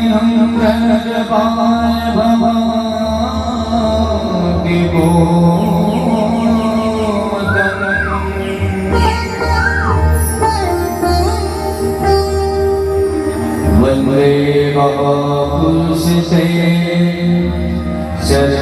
हम दरबार भवानी वंदे महापुरुष ते श्री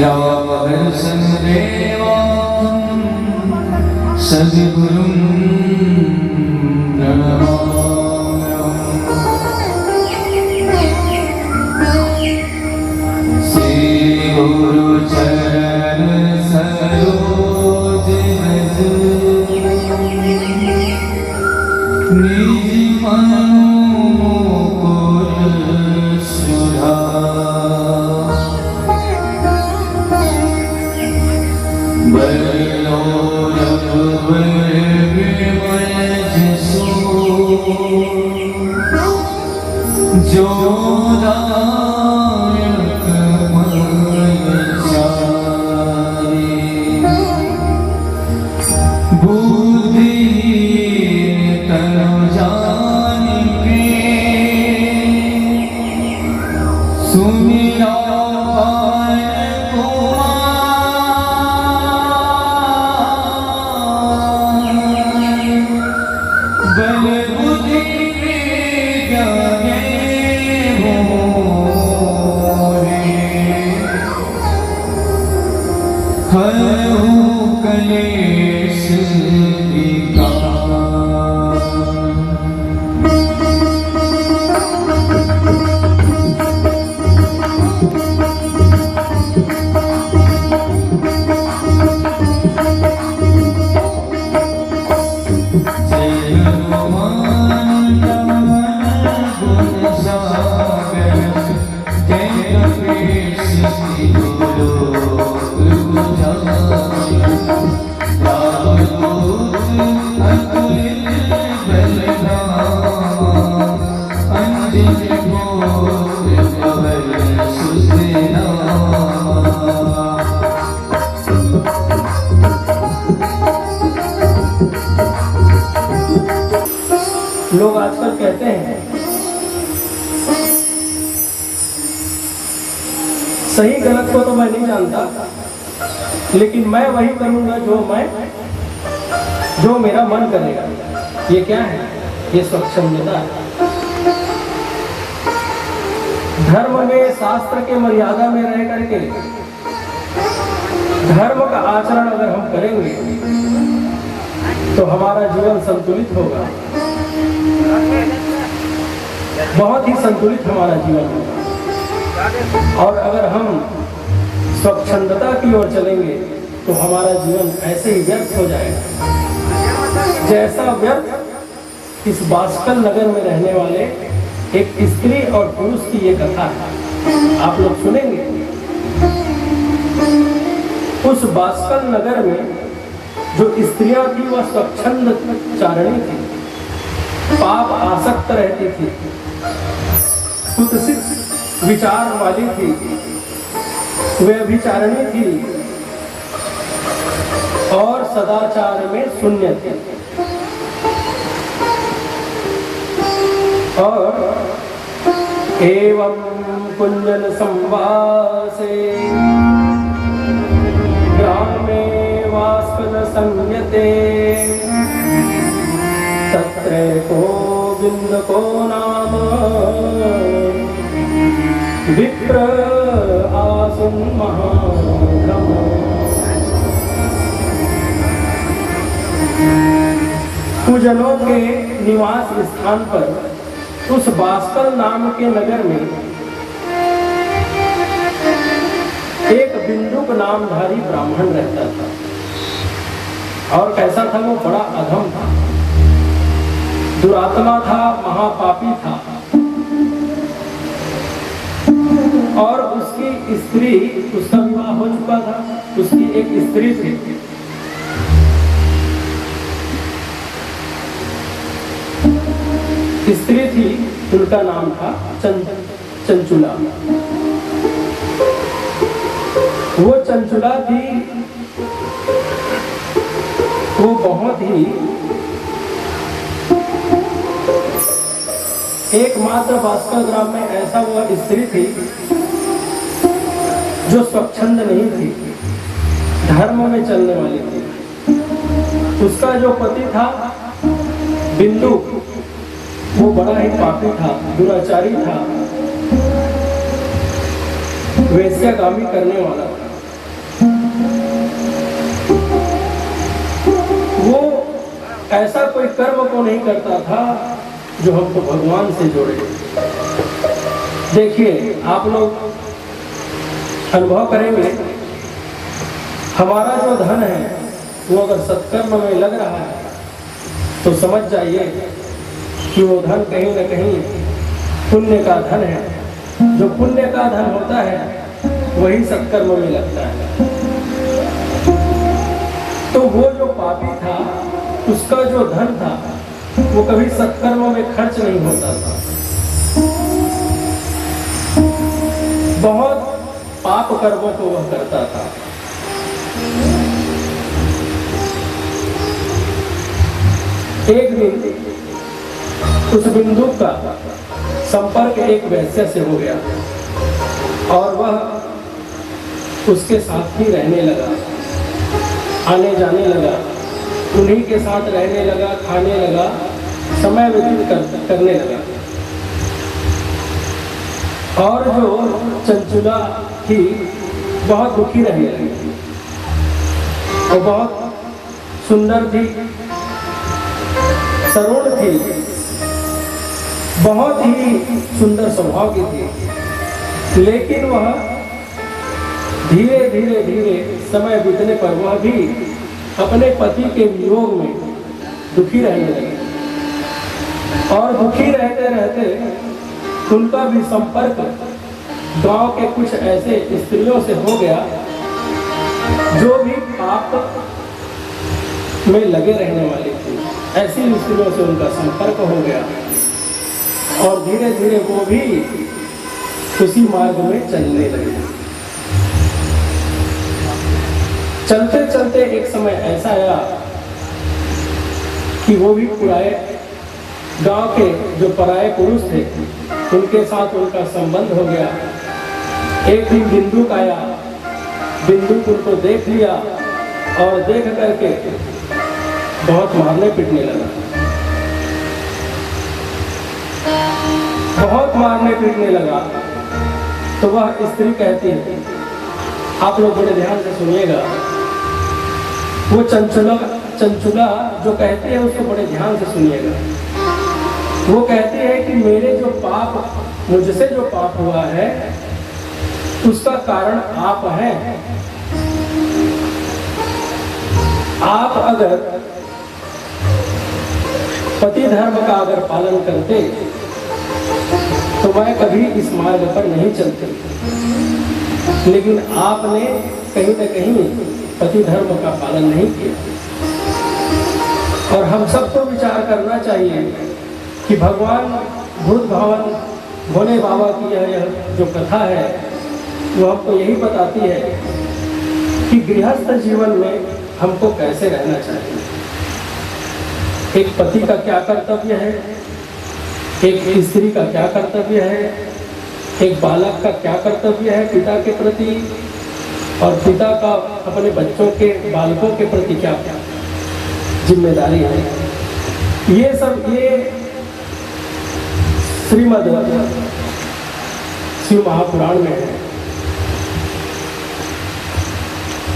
राम हर्षण देवा सद्गुरु श्री गुरु चरण सरोज रज निज मनोकुल सुधा बलो जो दायक बुद्धि तनु जानिके सुमिरा कलेश लोग आजकल कहते हैं, सही गलत को तो मैं नहीं जानता, लेकिन मैं वही करूंगा जो मेरा मन करेगा। ये क्या है? ये स्वच्छंदता है। धर्म में, शास्त्र के मर्यादा में रह करके धर्म का आचरण अगर हम करेंगे तो हमारा जीवन संतुलित होगा, बहुत ही संतुलित हमारा जीवन होगा। और अगर हम स्वच्छंदता की ओर चलेंगे तो हमारा जीवन ऐसे ही व्यर्थ हो जाएगा जैसा व्यर्थ इस बास्कल नगर में रहने वाले एक स्त्री और पुरुष की ये कथा है। आप लोग सुनेंगे। उस बास्कल नगर में जो स्त्रियां थी वह स्वच्छंद चारणी थी, पाप आसक्त रहती थी, कुत्सित विचार वाली थी, व्यभिचारिणी थी और सदाचार में शून्य थी। और एवं कुंजन संवासे ग्रामे वास्कल संयते तत्र गोविंद को नाम विप्र आसुन महाग्रम। कुजनों के निवास स्थान पर उस बास्कल नाम के नगर में एक बिंदुक नामधारी ब्राह्मण रहता था। और कैसा था वो? बड़ा अधम था, दुरात्मा था, महापापी था। और उसकी स्त्री, उसका विवाह हो चुका था, उसकी एक स्त्री थी। स्त्री थी, उनका नाम था चंचुला। वो चंचुला थी, वो बहुत ही एकमात्र भास्कर ग्राम में ऐसा वह स्त्री थी जो स्वच्छंद नहीं थी, धर्म में चलने वाली थी। उसका जो पति था बिंदु, वो बड़ा ही पापी था, दुराचारी था, वेश्यागामी करने वाला। वो ऐसा कोई कर्म को नहीं करता था जो हमको भगवान से जोड़े। देखिए, आप लोग अनुभव करेंगे, हमारा जो धन है वो अगर सत्कर्म में लग रहा है तो समझ जाइए कि वो धन कहीं न कहीं पुण्य का धन है। जो पुण्य का धन होता है वही सत्कर्म में लगता है। तो वो जो पापी था, उसका जो धन था वो कभी सत्कर्म में खर्च नहीं होता था। बहुत पाप कर्मों को वह करता था। एक दिन उस बिंदु का संपर्क एक वैश्य से हो गया और वह उसके साथ ही रहने लगा, आने जाने लगा, उन्हीं के साथ रहने लगा, खाने लगा, समय व्यतीत करने लगा। और जो चंचुला थी बहुत दुखी रहने लगी। वो बहुत सुंदर थी, तरुण थी, बहुत ही सुंदर स्वभाव की थी, लेकिन वह धीरे धीरे धीरे समय बीतने पर वह भी अपने पति के वियोग में दुखी रहने लगी। और दुखी रहते रहते उनका भी संपर्क गांव के कुछ ऐसे स्त्रियों से हो गया जो भी पाप में लगे रहने वाली थी। ऐसी स्त्रियों से उनका संपर्क हो गया और धीरे धीरे वो भी उसी मार्ग में चलने लगे। चलते चलते एक समय ऐसा आया कि वो भी पुराए गांव के जो पराये पुरुष थे उनके साथ उनका संबंध हो गया। एक दिन बिंदु आया, बिंदु उनको देख लिया और देख करके बहुत मारने पीटने लगा, बहुत मारने पीटने लगा। तो वह स्त्री कहती है, आप लोग बड़े ध्यान से सुनिएगा, वो चंचुला जो कहते हैं उसको बड़े ध्यान से सुनिएगा। वो कहती है कि मेरे जो पाप, मुझसे जो पाप हुआ है उसका कारण आप हैं। आप अगर पति धर्म का अगर पालन करते तो मैं कभी इस मार्ग पर नहीं चलती, लेकिन आपने कहीं न कहीं पति धर्म का पालन नहीं किया। और हम सबको विचार करना चाहिए कि भगवान भूत भवन भोले बाबा की यह जो कथा है वो हमको यही बताती है कि गृहस्थ जीवन में हमको कैसे रहना चाहिए। एक पति का क्या कर्तव्य है, एक स्त्री का क्या कर्तव्य है, एक बालक का क्या कर्तव्य है पिता के प्रति, और पिता का अपने बच्चों के, बालकों के प्रति क्या जिम्मेदारी है। ये सब ये श्रीमद् शिव महापुराण में है।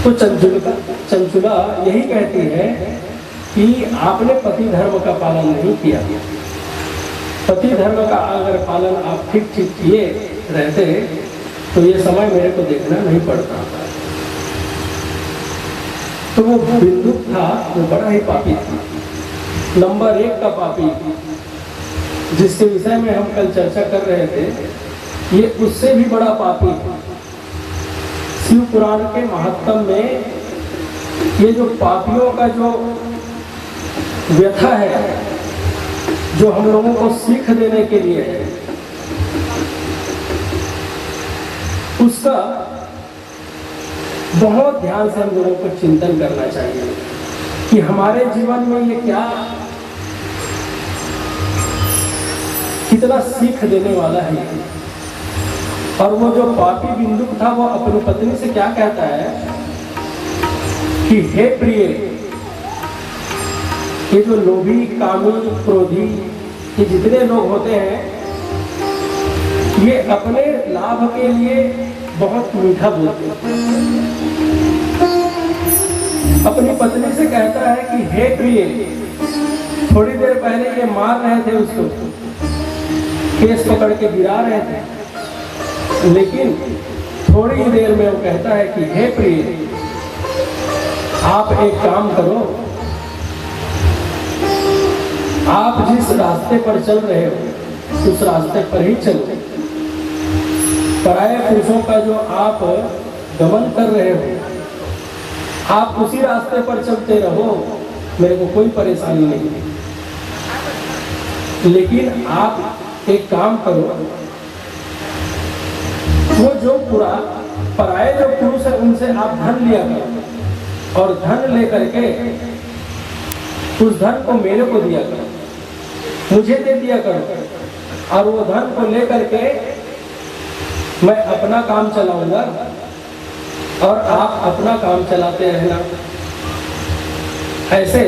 तो चंचुला यही कहती है कि आपने पति धर्म का पालन नहीं किया। पति धर्म का अगर पालन आप ठीक ठीक किए रहते तो ये समय मेरे को देखना नहीं पड़ता। तो वो बिंदु था, वो बड़ा ही पापी था, नंबर 1 का पापी, जिसके विषय में हम कल चर्चा कर रहे थे। ये उससे भी बड़ा पापी था। शिव पुराण के महात्म में ये जो पापियों का जो व्यथा है जो हम लोगों को सीख देने के लिए है, उसका बहुत ध्यान से हम लोगों को चिंतन करना चाहिए कि हमारे जीवन में ये क्या कितना सीख देने वाला है। और वो जो पापी बिंदु था वो अपनी पत्नी से क्या कहता है कि हे प्रिय, ये जो लोभी, कामी, क्रोधी, ये जितने लोग होते हैं, ये अपने लाभ के लिए बहुत मीठा बोलते हैं। अपनी पत्नी से कहता है कि हे प्रिय, थोड़ी देर पहले ये मार रहे थे उसको, केस पकड़ के गिरा रहे थे, लेकिन थोड़ी ही देर में वो कहता है कि हे प्रिय, आप एक काम करो, आप जिस रास्ते पर चल रहे हो उस रास्ते पर ही चलो। पराये पुरुषों का जो आप गमन कर रहे हो, आप उसी रास्ते पर चलते रहो, मेरे को कोई परेशानी नहीं है। लेकिन आप एक काम करो, वो जो पराये जो पुरुष है उनसे आप धन लिया करो और धन लेकर के उस धन को मेरे को दिया करो, मुझे दे दिया करो, और वो धन को लेकर के मैं अपना काम चलाऊंगा और आप अपना काम चलाते रहना। ऐसे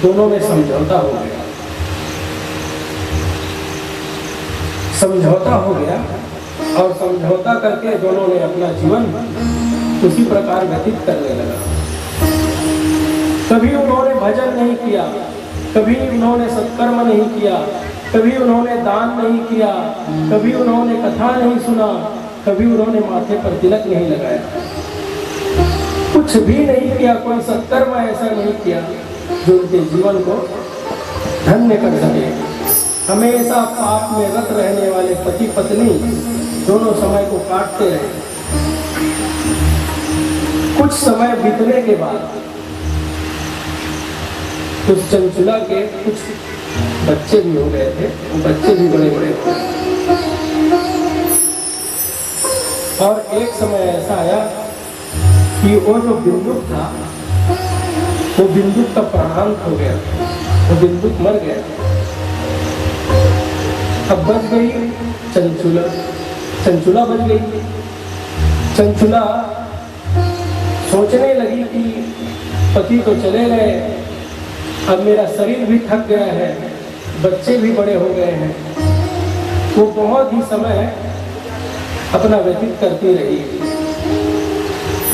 दोनों में समझौता हो गया। समझौता हो गया और समझौता करके दोनों ने अपना जीवन उसी प्रकार व्यतीत करने लगा। कभी उन्होंने भजन नहीं किया, कभी उन्होंने सत्कर्म नहीं किया, कभी उन्होंने दान नहीं किया, कभी उन्होंने कथा नहीं सुना, कभी उन्होंने माथे पर तिलक नहीं लगाया, कुछ भी नहीं किया। कोई सत्कर्म ऐसा नहीं किया जो उनके जीवन को धन्य कर सके। हमेशा पाप में रत रहने वाले पति पत्नी दोनों समय को काटते रहे। कुछ समय बीतने के बाद उस चंचुला के कुछ बच्चे भी हो गए थे, वो बच्चे भी बड़े बड़े हो गए। और एक समय ऐसा आया कि वो जो बिंदुक था, वो बिंदुक का प्राणांत हो गया, वो बिंदुक मर गया। अब बच गई चंचुला, चंचुला बच गई। चंचुला सोचने लगी कि पति तो चले गए, अब मेरा शरीर भी थक गया है, बच्चे भी बड़े हो गए हैं। वो बहुत ही समय अपना व्यतीत करती रही।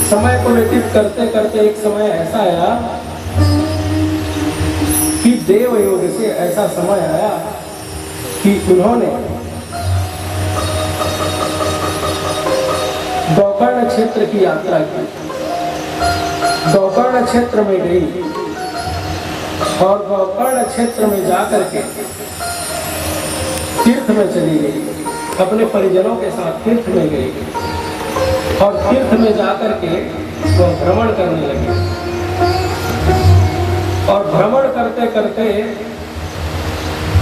समय को व्यतीत करते करते एक समय ऐसा आया कि देव योग से ऐसा समय आया कि उन्होंने गोकर्ण क्षेत्र की यात्रा की। गोकर्ण क्षेत्र में गई और गोकर्ण क्षेत्र में जाकर के तीर्थ में चली गई, अपने परिजनों के साथ तीर्थ में गई और तीर्थ में जाकर के वो भ्रमण करने लगी। और भ्रमण करते करते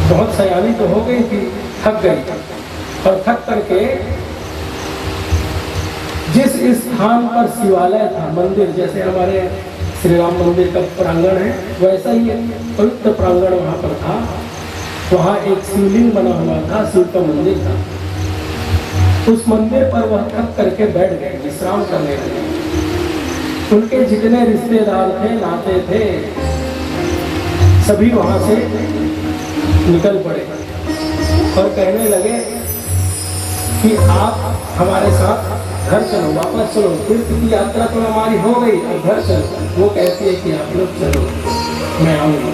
बहुत सयानी तो हो गई थी, थक गई, और थक करके जिस स्थान पर शिवालय था, मंदिर, जैसे हमारे श्री राम मंदिर का प्रांगण है, वैसा ही पवित्र प्रांगण वहाँ पर था। वहाँ एक शिवलिंग बना हुआ था, शिव का मंदिर था। उस मंदिर पर वह थक करके बैठ गए, विश्राम करने लगे। उनके जितने रिश्तेदार थे, नाते थे, सभी वहाँ से निकल पड़े और कहने लगे कि आप हमारे साथ घर चलो, वापस चलो, तीर्थ की यात्रा तो हमारी हो गई, अब घर चलो। वो कहती है कि आप लोग चलो, मैं आऊंगा।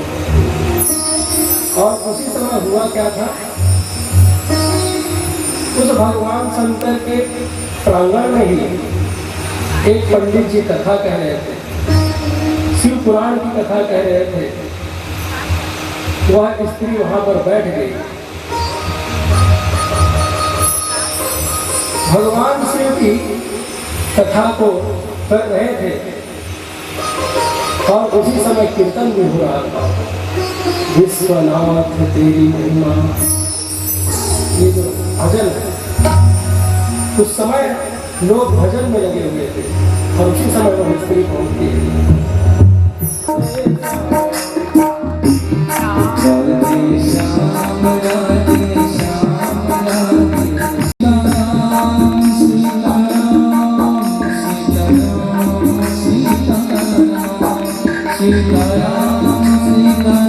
और उसी समय हुआ क्या था, उस भगवान शंकर के प्रांगण में ही एक पंडित जी कथा कह रहे थे, शिव पुराण की कथा कह रहे थे। वह स्त्री वहां पर बैठ गई, भगवान शिव की कथा को कर रहे थे और उसी समय कीर्तन भी हो रहा था। विश्वनाथ तेरी महिमा। ये जो भजन है, कुछ समय लोग भजन में लगे हुए थे और उसी समय वो मिस्त्री पहुंचती है। सीताराम सीताराम